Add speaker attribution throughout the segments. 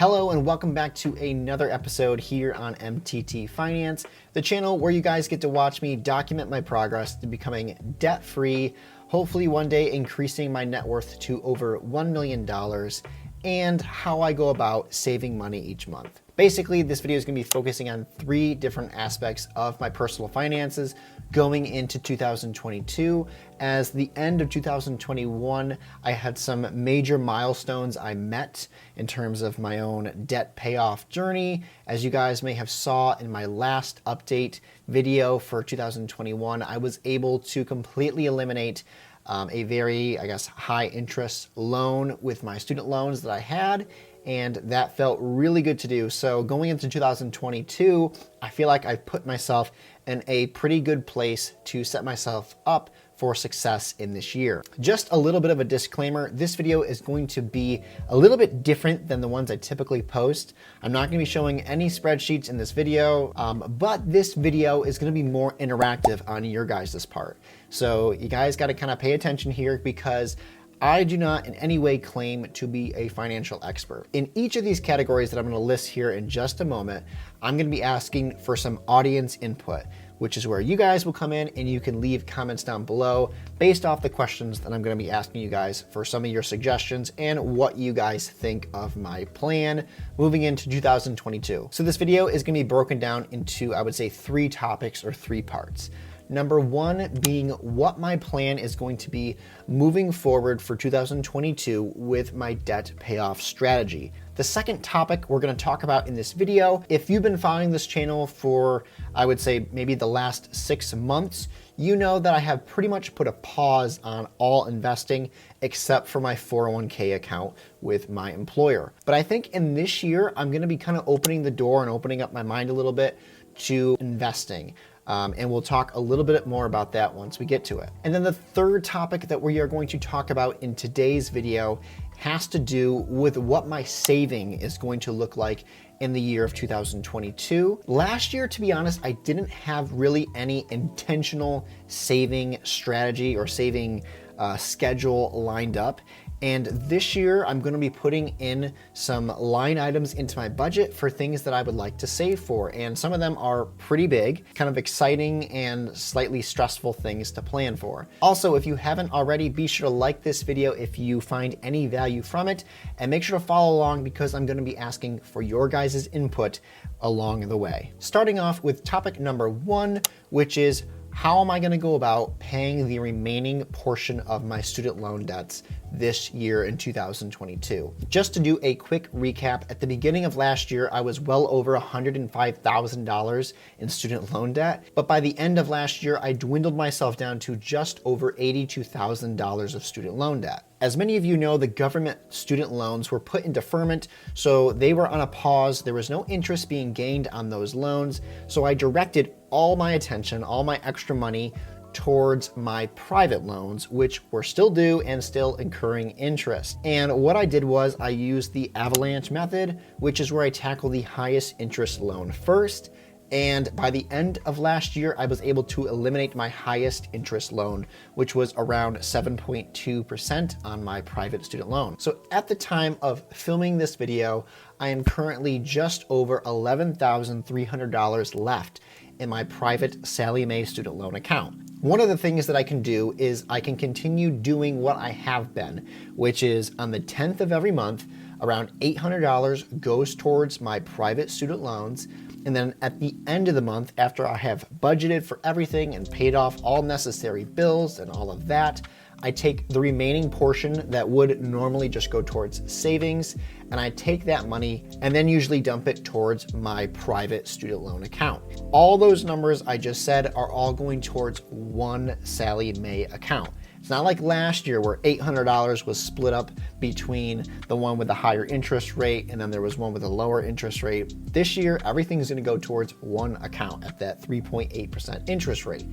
Speaker 1: Hello and welcome back to another episode here on MTT Finance, the channel where you guys get to watch me document my progress to becoming debt-free, hopefully one day increasing my net worth to over $1 million, and how I go about saving money each month. Basically, this video is going to be focusing on three different aspects of my personal finances going into 2022. As the end of 2021, I had some major milestones I met in terms of my own debt payoff journey. As you guys may have saw in my last update video for 2021, I was able to completely eliminate a very, high interest loan with my student loans that I had, and that felt really good to do. So going into 2022, I feel like I put myself in a pretty good place to set myself up for success in this year. Just a little bit of a disclaimer, this video is going to be a little bit different than the ones I typically post. I'm not gonna be showing any spreadsheets in this video, but this video is gonna be more interactive on your guys' part. So you guys gotta kind of pay attention here because I do not in any way claim to be a financial expert. In each of these categories that I'm going to list here in just a moment, I'm going to be asking for some audience input, which is where you guys will come in and you can leave comments down below based off the questions that I'm going to be asking you guys for some of your suggestions and what you guys think of my plan moving into 2022. So this video is going to be broken down into, I would say, three topics or three parts. Number one being what my plan is going to be moving forward for 2022 with my debt payoff strategy. The second topic we're going to talk about in this video, if you've been following this channel for, I would say, maybe the last 6 months, you know that I have pretty much put a pause on all investing except for my 401k account with my employer. But I think in this year, I'm going to be kind of opening the door and opening up my mind a little bit to investing. And we'll talk a little bit more about that once we get to it. And then the third topic that we are going to talk about in today's video has to do with what my saving is going to look like in the year of 2022. Last year, to be honest, I didn't have really any intentional saving strategy or saving schedule lined up. And this year, I'm gonna be putting in some line items into my budget for things that I would like to save for. And some of them are pretty big, kind of exciting and slightly stressful things to plan for. Also, if you haven't already, be sure to like this video if you find any value from it, and make sure to follow along because I'm gonna be asking for your guys' input along the way. Starting off with topic number one, which is how am I going to go about paying the remaining portion of my student loan debts this year in 2022? Just to do a quick recap, at the beginning of last year, I was well over $105,000 in student loan debt. But by the end of last year, I dwindled myself down to just over $82,000 of student loan debt. As many of you know, the government student loans were put in deferment, so they were on a pause. There was no interest being gained on those loans. So I directed all my attention, all my extra money towards my private loans, which were still due and still incurring interest. And what I did was I used the avalanche method, which is where I tackle the highest interest loan first. And by the end of last year, I was able to eliminate my highest interest loan, which was around 7.2% on my private student loan. So at the time of filming this video, I am currently just over $11,300 left in my private Sallie Mae student loan account. One of the things that I can do is I can continue doing what I have been, which is on the 10th of every month, around $800 goes towards my private student loans. And then at the end of the month, after I have budgeted for everything and paid off all necessary bills and all of that, I take the remaining portion that would normally just go towards savings, and I take that money and then usually dump it towards my private student loan account. All those numbers I just said are all going towards one Sallie Mae account. It's not like last year where $800 was split up between the one with the higher interest rate and then there was one with a lower interest rate. This year, everything's gonna go towards one account at that 3.8% interest rate.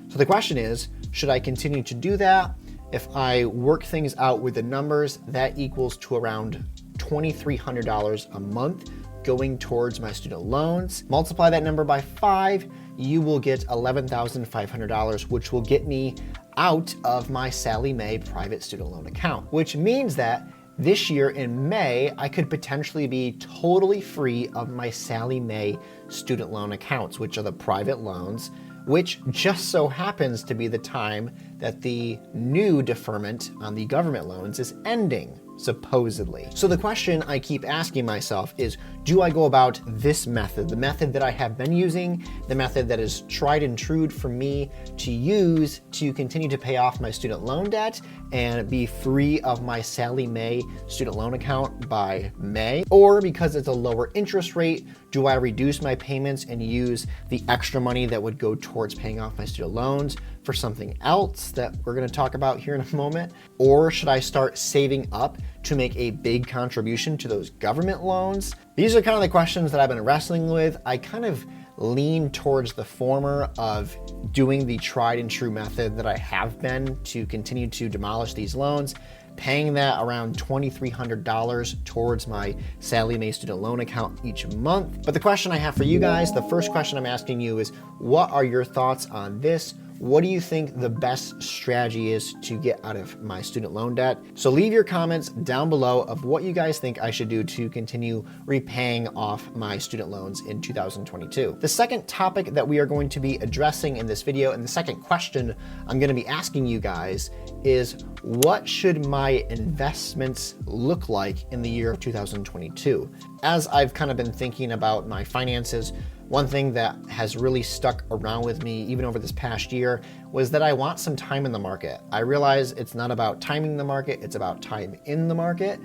Speaker 1: So the question is, should I continue to do that? If I work things out with the numbers, that equals to around $2,300 a month going towards my student loans. Multiply that number by 5, you will get $11,500, which will get me out of my Sallie Mae private student loan account, which means that this year in May, I could potentially be totally free of my Sallie Mae student loan accounts, which are the private loans, which just so happens to be the time that the new deferment on the government loans is ending, supposedly. So the question I keep asking myself is, do I go about this method, the method that I have been using, the method that is tried and true for me to use to continue to pay off my student loan debt and be free of my Sallie Mae student loan account by May? Or because it's a lower interest rate, do I reduce my payments and use the extra money that would go towards paying off my student loans for something else that we're going to talk about here in a moment? Or should I start saving up to make a big contribution to those government loans? These are kind of the questions that I've been wrestling with. I kind of lean towards the former of doing the tried and true method that I have been to continue to demolish these loans, paying that around $2,300 towards my Sallie Mae student loan account each month. But the question I have for you guys, the first question I'm asking you is, what are your thoughts on this? What do you think the best strategy is to get out of my student loan debt? So leave your comments down below of what you guys think I should do to continue repaying off my student loans in 2022. The second topic that we are going to be addressing in this video, and the second question I'm going to be asking you guys, is what should my investments look like in the year of 2022? As I've kind of been thinking about my finances, one thing that has really stuck around with me even over this past year was that I want some time in the market. I realize it's not about timing the market, it's about time in the market.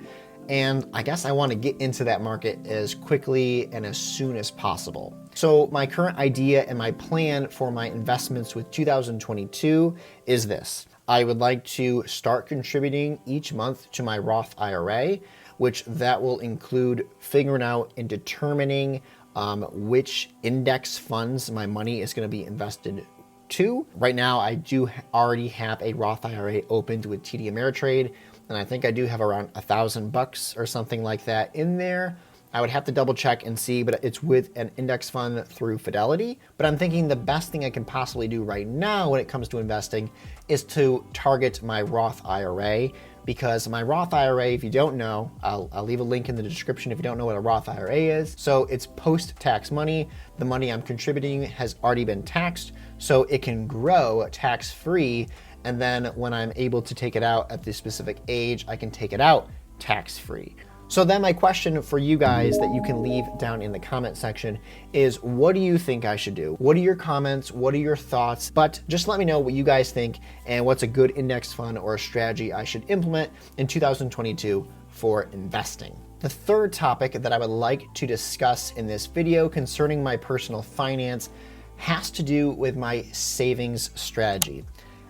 Speaker 1: And I guess I want to get into that market as quickly and as soon as possible. So my current idea and my plan for my investments with 2022 is this. I would like to start contributing each month to my Roth IRA, which that will include figuring out and determining which index funds my money is going to be invested to. Right now, I do already have a Roth IRA opened with TD Ameritrade, and I think I do have around $1,000 or something like that in there. I would have to double check and see, but it's with an index fund through Fidelity. But I'm thinking the best thing I can possibly do right now when it comes to investing is to target my Roth IRA, because my Roth IRA, if you don't know, I'll leave a link in the description if you don't know what a Roth IRA is. So it's post-tax money. The money I'm contributing has already been taxed, so it can grow tax-free. And then when I'm able to take it out at the specific age, I can take it out tax-free. So then my question for you guys that you can leave down in the comment section is, what do you think I should do? What are your comments? What are your thoughts? But just let me know what you guys think and what's a good index fund or a strategy I should implement in 2022 for investing. The third topic that I would like to discuss in this video concerning my personal finance has to do with my savings strategy.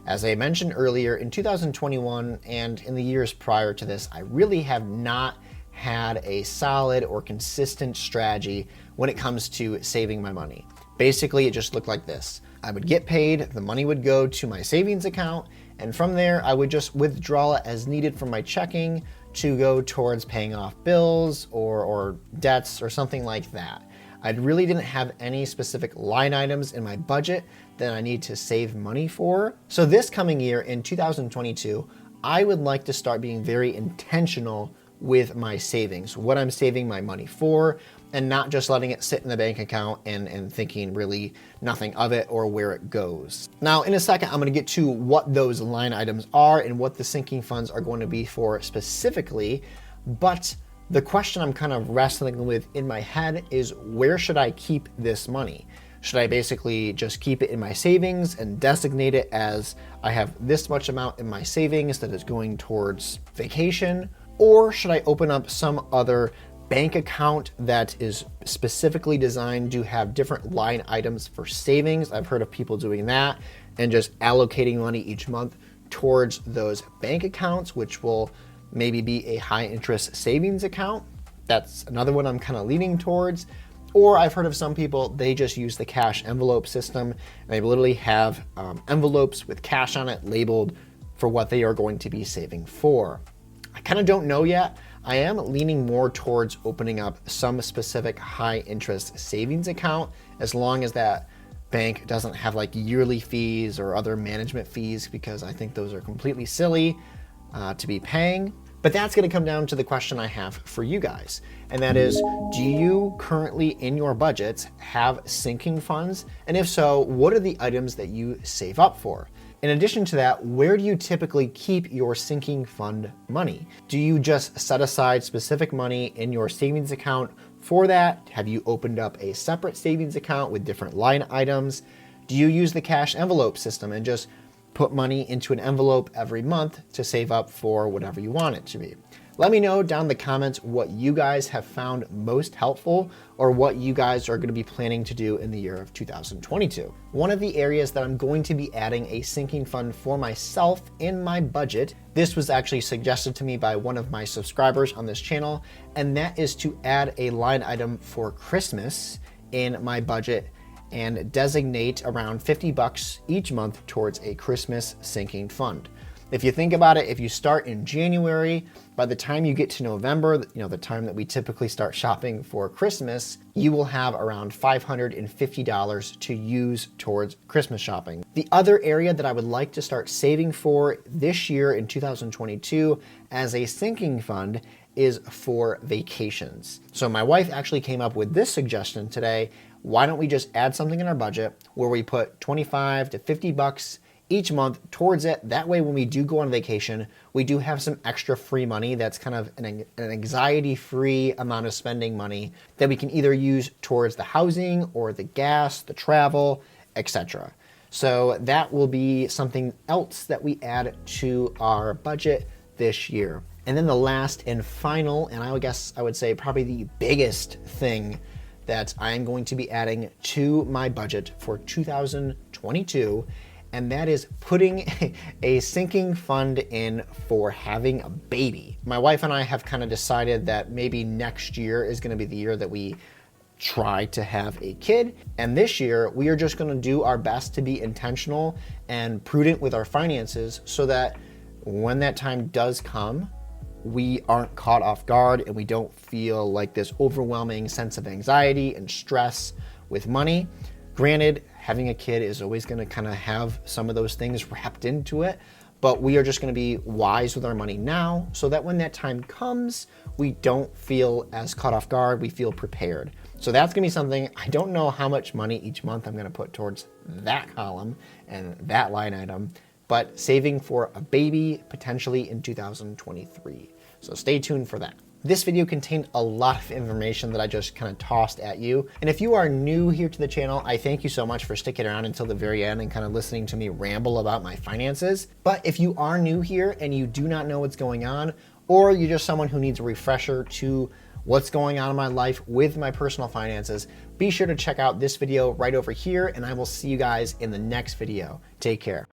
Speaker 1: As I mentioned earlier, in 2021 and in the years prior to this, I really have not had a solid or consistent strategy when it comes to saving my money. Basically, it just looked like this. I would get paid, the money would go to my savings account, and from there, I would just withdraw it as needed from my checking to go towards paying off bills or debts or something like that. I really didn't have any specific line items in my budget that I need to save money for. So this coming year in 2022, I would like to start being very intentional with my savings, what I'm saving my money for, and not just letting it sit in the bank account and thinking really nothing of it or where it goes. Now, in a second, I'm going to get to what those line items are and what the sinking funds are going to be for specifically. But the question I'm kind of wrestling with in my head is, where should I keep this money? Should I basically just keep it in my savings and designate it as I have this much amount in my savings that is going towards vacation? Or should I open up some other bank account that is specifically designed to have different line items for savings? I've heard of people doing that and just allocating money each month towards those bank accounts, which will maybe be a high interest savings account. That's another one I'm kind of leaning towards. Or I've heard of some people, they just use the cash envelope system, and they literally have envelopes with cash on it labeled for what they are going to be saving for. I kind of don't know yet. I am leaning more towards opening up some specific high interest savings account, as long as that bank doesn't have like yearly fees or other management fees, because I think those are completely silly to be paying. But that's going to come down to the question I have for you guys. And that is, do you currently in your budgets have sinking funds? And if so, what are the items that you save up for? In addition to that, where do you typically keep your sinking fund money? Do you just set aside specific money in your savings account for that? Have you opened up a separate savings account with different line items? Do you use the cash envelope system and just put money into an envelope every month to save up for whatever you want it to be? Let me know down in the comments what you guys have found most helpful or what you guys are going to be planning to do in the year of 2022. One of the areas that I'm going to be adding a sinking fund for myself in my budget, this was actually suggested to me by one of my subscribers on this channel, and that is to add a line item for Christmas in my budget and designate around $50 each month towards a Christmas sinking fund. If you think about it, if you start in January, by the time you get to November, the time that we typically start shopping for Christmas, you will have around $550 to use towards Christmas shopping. The other area that I would like to start saving for this year in 2022 as a sinking fund is for vacations. So my wife actually came up with this suggestion today. Why don't we just add something in our budget where we put $25 to $50 each month towards it? That way, when we do go on vacation, we do have some extra free money. That's kind of an anxiety-free amount of spending money that we can either use towards the housing or the gas, the travel, etc. So that will be something else that we add to our budget this year. And then the last and final, and I guess I would say probably the biggest thing that I'm going to be adding to my budget for 2022, and that is putting a sinking fund in for having a baby. My wife and I have kind of decided that maybe next year is going to be the year that we try to have a kid. And this year, we are just going to do our best to be intentional and prudent with our finances so that when that time does come, we aren't caught off guard and we don't feel like this overwhelming sense of anxiety and stress with money. Granted, having a kid is always going to kind of have some of those things wrapped into it, but we are just going to be wise with our money now so that when that time comes, we don't feel as caught off guard, we feel prepared. So that's going to be something. I don't know how much money each month I'm going to put towards that column and that line item, but saving for a baby potentially in 2023. So stay tuned for that. This video contained a lot of information that I just kind of tossed at you. And if you are new here to the channel, I thank you so much for sticking around until the very end and kind of listening to me ramble about my finances. But if you are new here and you do not know what's going on, or you're just someone who needs a refresher to what's going on in my life with my personal finances, be sure to check out this video right over here, and I will see you guys in the next video. Take care.